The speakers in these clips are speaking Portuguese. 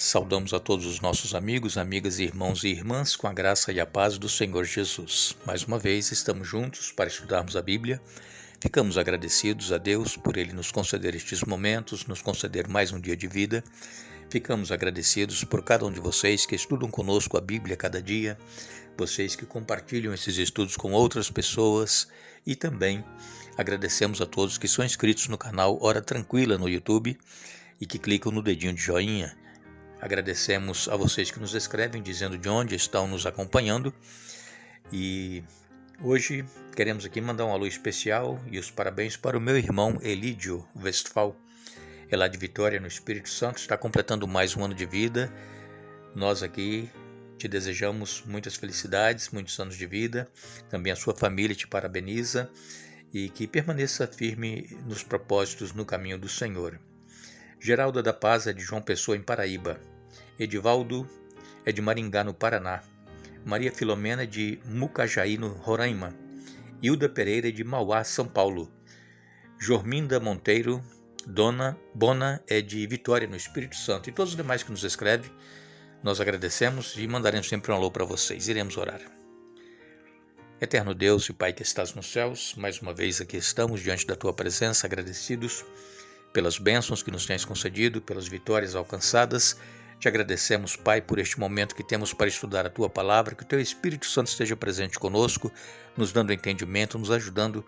Saudamos a todos os nossos amigos, amigas, irmãos e irmãs com a graça e a paz do Senhor Jesus. Mais uma vez estamos juntos para estudarmos a Bíblia. Ficamos agradecidos a Deus por Ele nos conceder estes momentos, nos conceder mais um dia de vida. Ficamos agradecidos por cada um de vocês que estudam conosco a Bíblia cada dia, vocês que compartilham esses estudos com outras pessoas e também agradecemos a todos que são inscritos no canal Hora Tranquila no YouTube e que clicam no dedinho de joinha. Agradecemos a vocês que nos escrevem dizendo de onde estão nos acompanhando e hoje queremos aqui mandar um alô especial e os parabéns para o meu irmão Elídio Westphal. É lá de Vitória, no Espírito Santo, está completando mais um ano de vida. Nós aqui te desejamos muitas felicidades, muitos anos de vida. Também a sua família te parabeniza e que permaneça firme nos propósitos no caminho do Senhor. Geralda da Paz é de João Pessoa, em Paraíba. Edivaldo é de Maringá, no Paraná. Maria Filomena é de Mucajaí, no Roraima. Hilda Pereira é de Mauá, São Paulo. Jorminda Monteiro Dona Bona é de Vitória, no Espírito Santo. E todos os demais que nos escrevem, nós agradecemos e mandaremos sempre um alô para vocês. Iremos orar. Eterno Deus e Pai que estás nos céus, mais uma vez aqui estamos diante da Tua presença, agradecidos pelas bênçãos que nos tens concedido, pelas vitórias alcançadas. Te agradecemos, Pai, por este momento que temos para estudar a Tua Palavra, que o Teu Espírito Santo esteja presente conosco, nos dando entendimento, nos ajudando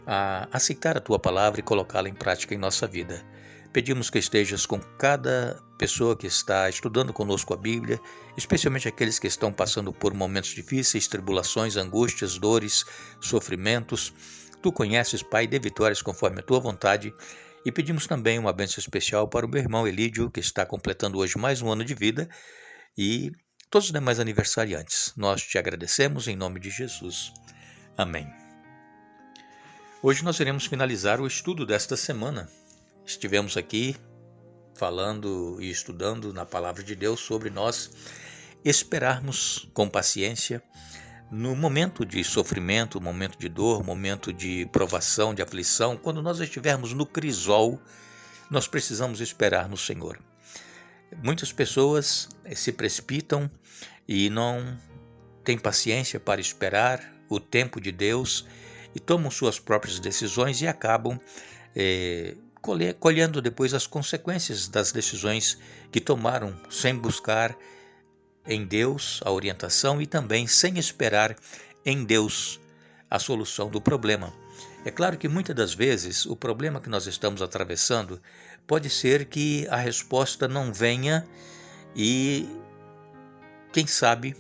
a aceitar a Tua Palavra e colocá-la em prática em nossa vida. Pedimos que estejas com cada pessoa que está estudando conosco a Bíblia, especialmente aqueles que estão passando por momentos difíceis, tribulações, angústias, dores, sofrimentos. Tu conheces, Pai, dê vitórias conforme a Tua vontade. E pedimos também uma bênção especial para o meu irmão Elídio, que está completando hoje mais um ano de vida, e todos os demais aniversariantes. Nós te agradecemos em nome de Jesus. Amém. Hoje nós iremos finalizar o estudo desta semana. Estivemos aqui falando e estudando na Palavra de Deus sobre nós esperarmos com paciência no momento de sofrimento, momento de dor, momento de provação, de aflição. Quando nós estivermos no crisol, nós precisamos esperar no Senhor. Muitas pessoas se precipitam e não têm paciência para esperar o tempo de Deus e tomam suas próprias decisões e acabam colhendo depois as consequências das decisões que tomaram sem buscar em Deus a orientação e também sem esperar em Deus a solução do problema. É claro que muitas das vezes o problema que nós estamos atravessando pode ser que a resposta não venha e, quem sabe,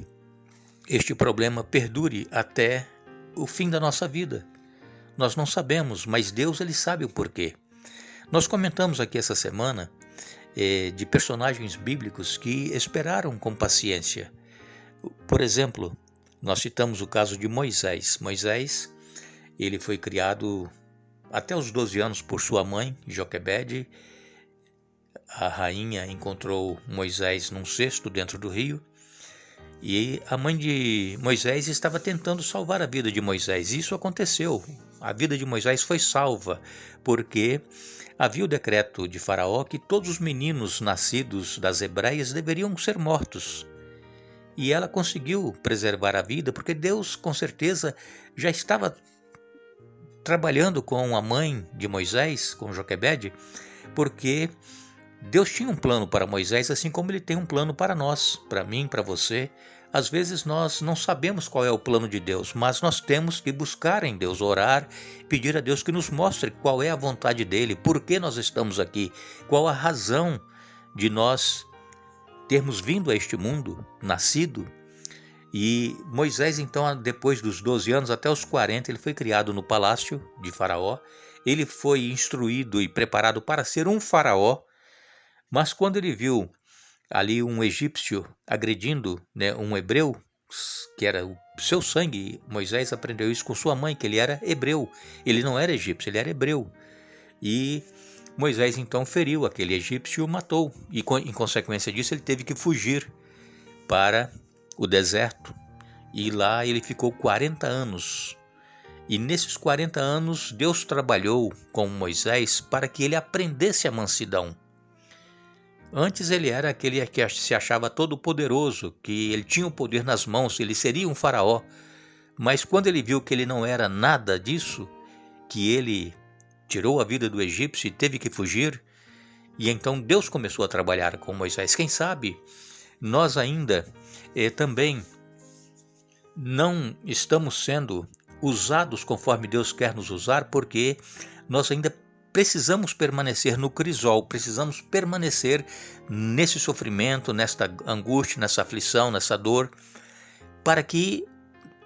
este problema perdure até o fim da nossa vida. Nós não sabemos, mas Deus ele sabe o porquê. Nós comentamos aqui essa semana de personagens bíblicos que esperaram com paciência. Por exemplo, nós citamos o caso de Moisés. Moisés, ele foi criado até os 12 anos por sua mãe, Joquebede. A rainha encontrou Moisés num cesto dentro do rio e a mãe de Moisés estava tentando salvar a vida de Moisés. Isso aconteceu. A vida de Moisés foi salva porque havia o decreto de Faraó que todos os meninos nascidos das hebreias deveriam ser mortos. E ela conseguiu preservar a vida porque Deus, com certeza, já estava trabalhando com a mãe de Moisés, com Joquebede, porque Deus tinha um plano para Moisés, assim como Ele tem um plano para nós, para mim, para você. Às vezes nós não sabemos qual é o plano de Deus, mas nós temos que buscar em Deus, orar, pedir a Deus que nos mostre qual é a vontade dEle, por que nós estamos aqui, qual a razão de nós termos vindo a este mundo, nascido. E Moisés, então, depois dos 12 anos até os 40, ele foi criado no palácio de Faraó. Ele foi instruído e preparado para ser um faraó, mas quando ele viu ali um egípcio agredindo um hebreu, que era o seu sangue, Moisés aprendeu isso com sua mãe, que ele era hebreu. Ele não era egípcio, ele era hebreu. E Moisés então feriu aquele egípcio e o matou. E em consequência disso ele teve que fugir para o deserto. E lá ele ficou 40 anos. E nesses 40 anos Deus trabalhou com Moisés para que ele aprendesse a mansidão. Antes ele era aquele que se achava todo poderoso, que ele tinha o poder nas mãos, ele seria um faraó. Mas quando ele viu que ele não era nada disso, que ele tirou a vida do egípcio e teve que fugir, e então Deus começou a trabalhar com Moisés. Quem sabe nós ainda também não estamos sendo usados conforme Deus quer nos usar, porque nós ainda precisamos permanecer no crisol, precisamos permanecer nesse sofrimento, nesta angústia, nessa aflição, nessa dor, para que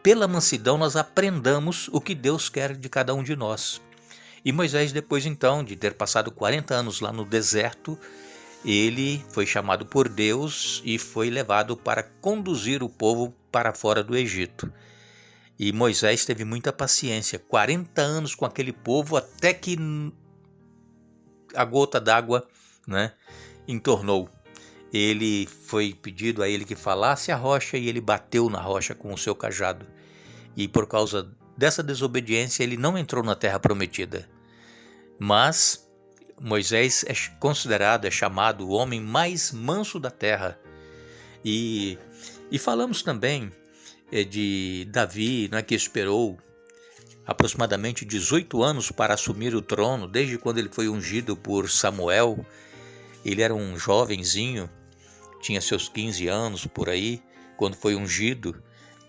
pela mansidão nós aprendamos o que Deus quer de cada um de nós. E Moisés, depois então de ter passado 40 anos lá no deserto, ele foi chamado por Deus e foi levado para conduzir o povo para fora do Egito. E Moisés teve muita paciência, 40 anos com aquele povo, até que a gota d'água, entornou. Ele foi pedido a ele que falasse a rocha e ele bateu na rocha com o seu cajado. E por causa dessa desobediência ele não entrou na terra prometida. Mas Moisés é considerado, é chamado o homem mais manso da terra. E falamos também de Davi, que esperou aproximadamente 18 anos para assumir o trono, desde quando ele foi ungido por Samuel. Ele era um jovenzinho, tinha seus 15 anos por aí, quando foi ungido,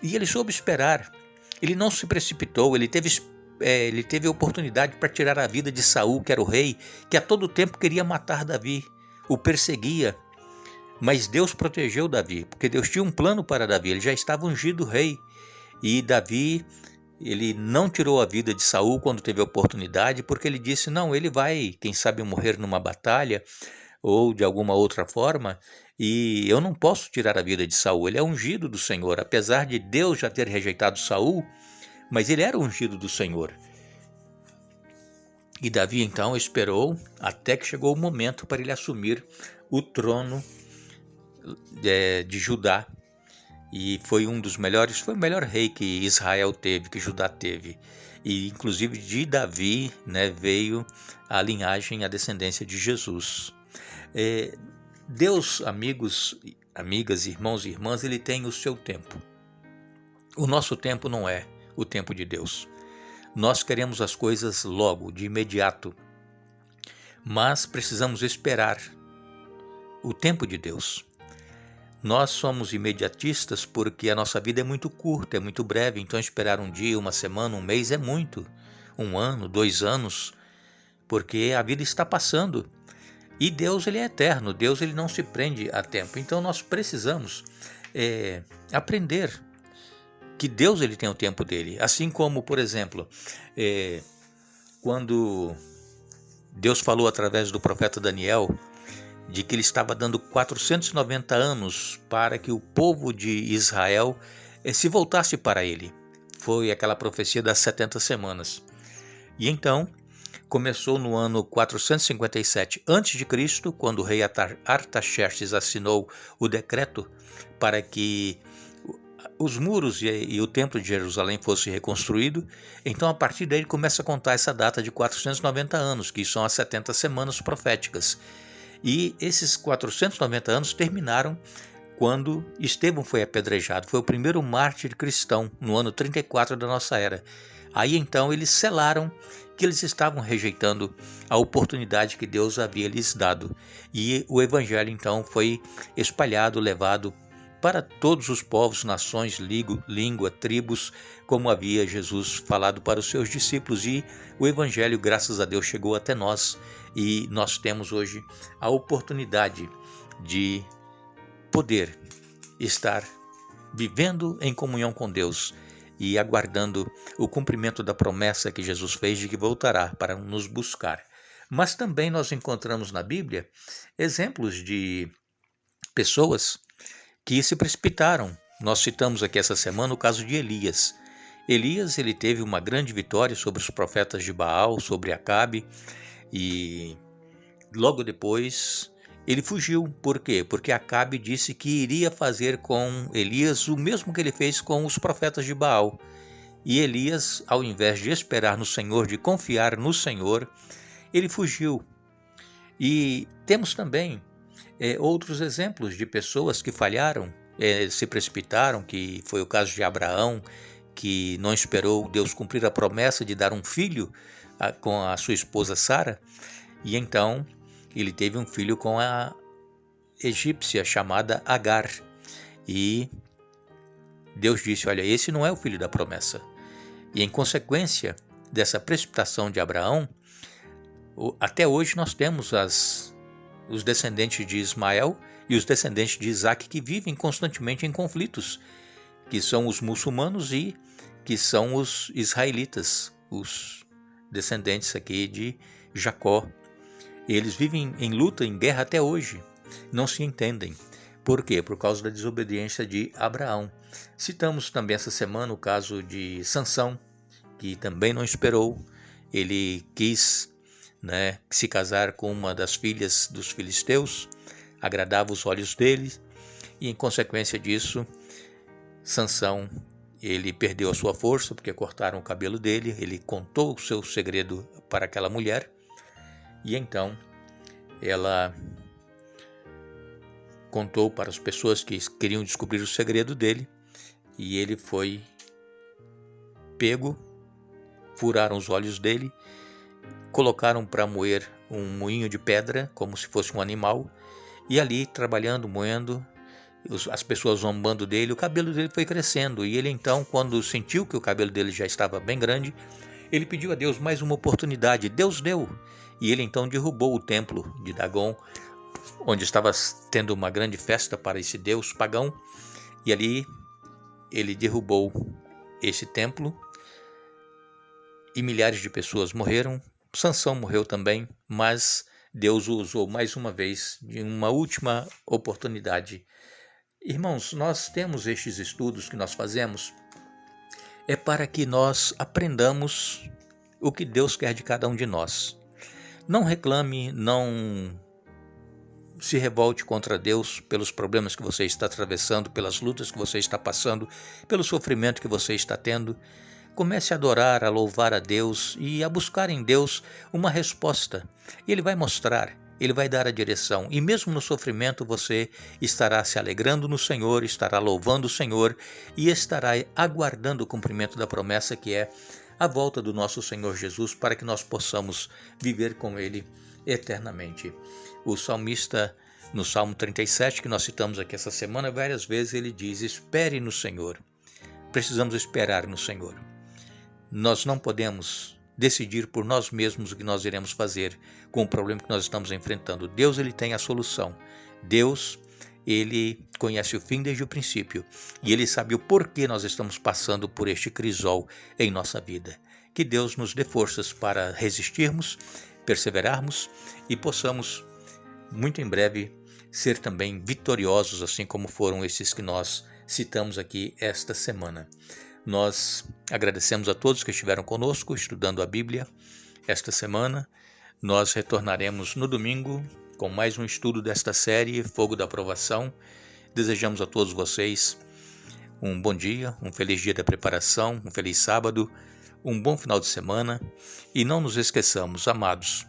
e ele soube esperar. Ele não se precipitou, ele teve a oportunidade para tirar a vida de Saul, que era o rei, que a todo tempo queria matar Davi, o perseguia. Mas Deus protegeu Davi, porque Deus tinha um plano para Davi, ele já estava ungido rei. E Davi, ele não tirou a vida de Saul quando teve a oportunidade, porque ele disse, não, ele vai, quem sabe, morrer numa batalha ou de alguma outra forma, e eu não posso tirar a vida de Saul, ele é ungido do Senhor, apesar de Deus já ter rejeitado Saul, mas ele era ungido do Senhor. E Davi então esperou até que chegou o momento para ele assumir o trono de Judá. E foi um dos melhores, foi o melhor rei que Israel teve, que Judá teve. E inclusive de Davi veio a linhagem, a descendência de Jesus. Deus, amigos, amigas, irmãos e irmãs, ele tem o seu tempo. O nosso tempo não é o tempo de Deus. Nós queremos as coisas logo, de imediato. Mas precisamos esperar o tempo de Deus. Nós somos imediatistas porque a nossa vida é muito curta, é muito breve, então esperar um dia, uma semana, um mês é muito. 1 ano, 2 anos, porque a vida está passando. E Deus, ele é eterno, Deus, ele não se prende a tempo. Então nós precisamos aprender que Deus, ele tem o tempo dele. Assim como, por exemplo, quando Deus falou através do profeta Daniel, de que ele estava dando 490 anos para que o povo de Israel se voltasse para ele. Foi aquela profecia das 70 semanas. E então, começou no ano 457 a.C., quando o rei Artaxerxes assinou o decreto para que os muros e o templo de Jerusalém fosse reconstruído. Então, a partir daí, começa a contar essa data de 490 anos, que são as 70 semanas proféticas. E esses 490 anos terminaram quando Estevão foi apedrejado. Foi o primeiro mártir cristão no ano 34 da nossa era. Aí então eles selaram que eles estavam rejeitando a oportunidade que Deus havia lhes dado. E o evangelho então foi espalhado, levado para todos os povos, nações, língua, tribos, como havia Jesus falado para os seus discípulos. E o evangelho, graças a Deus, chegou até nós. E nós temos hoje a oportunidade de poder estar vivendo em comunhão com Deus e aguardando o cumprimento da promessa que Jesus fez de que voltará para nos buscar. Mas também nós encontramos na Bíblia exemplos de pessoas que se precipitaram. Nós citamos aqui essa semana o caso de Elias. Elias, ele teve uma grande vitória sobre os profetas de Baal, sobre Acabe, e logo depois ele fugiu. Por quê? Porque Acabe disse que iria fazer com Elias o mesmo que ele fez com os profetas de Baal. E Elias, ao invés de esperar no Senhor, de confiar no Senhor, ele fugiu. E temos também outros exemplos de pessoas que falharam, se precipitaram, que foi o caso de Abraão, que não esperou Deus cumprir a promessa de dar um filho com a sua esposa Sara, e então ele teve um filho com a egípcia chamada Agar. E Deus disse: olha, esse não é o filho da promessa. E em consequência dessa precipitação de Abraão, até hoje nós temos os descendentes de Ismael e os descendentes de Isaac que vivem constantemente em conflitos, que são os muçulmanos e que são os israelitas, os descendentes aqui de Jacó. Eles vivem em luta, em guerra até hoje, não se entendem. Por quê? Por causa da desobediência de Abraão. Citamos também essa semana o caso de Sansão, que também não esperou. Ele quis se casar com uma das filhas dos filisteus, agradava os olhos dele, e em consequência disso, Sansão, ele perdeu a sua força porque cortaram o cabelo dele. Ele contou o seu segredo para aquela mulher, e então ela contou para as pessoas que queriam descobrir o segredo dele, e ele foi pego, furaram os olhos dele, colocaram para moer um moinho de pedra, como se fosse um animal, e ali, trabalhando, moendo, as pessoas zombando dele, o cabelo dele foi crescendo, e ele então, quando sentiu que o cabelo dele já estava bem grande, ele pediu a Deus mais uma oportunidade. Deus deu, e ele então derrubou o templo de Dagon, onde estava tendo uma grande festa para esse deus pagão, e ali ele derrubou esse templo, e milhares de pessoas morreram. Sansão morreu também, mas Deus o usou mais uma vez, de uma última oportunidade. Irmãos, nós temos estes estudos que nós fazemos, é para que nós aprendamos o que Deus quer de cada um de nós. Não reclame, não se revolte contra Deus pelos problemas que você está atravessando, pelas lutas que você está passando, pelo sofrimento que você está tendo. Comece a adorar, a louvar a Deus e a buscar em Deus uma resposta. Ele vai mostrar, Ele vai dar a direção. E mesmo no sofrimento você estará se alegrando no Senhor, estará louvando o Senhor e estará aguardando o cumprimento da promessa, que é a volta do nosso Senhor Jesus, para que nós possamos viver com Ele eternamente. O salmista, no Salmo 37, que nós citamos aqui essa semana, várias vezes ele diz: espere no Senhor. Precisamos esperar no Senhor. Nós não podemos decidir por nós mesmos o que nós iremos fazer com o problema que nós estamos enfrentando. Deus, ele tem a solução. Deus, ele conhece o fim desde o princípio, e ele sabe o porquê nós estamos passando por este crisol em nossa vida. Que Deus nos dê forças para resistirmos, perseverarmos e possamos, muito em breve, ser também vitoriosos, assim como foram esses que nós citamos aqui esta semana. Nós agradecemos a todos que estiveram conosco estudando a Bíblia esta semana. Nós retornaremos no domingo com mais um estudo desta série, Fogo da Aprovação. Desejamos a todos vocês um bom dia, um feliz dia da preparação, um feliz sábado, um bom final de semana. E não nos esqueçamos, amados,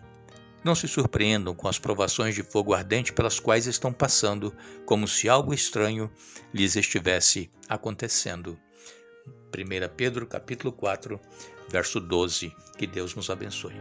não se surpreendam com as provações de fogo ardente pelas quais estão passando, como se algo estranho lhes estivesse acontecendo. 1 Pedro capítulo 4, verso 12. Que Deus nos abençoe.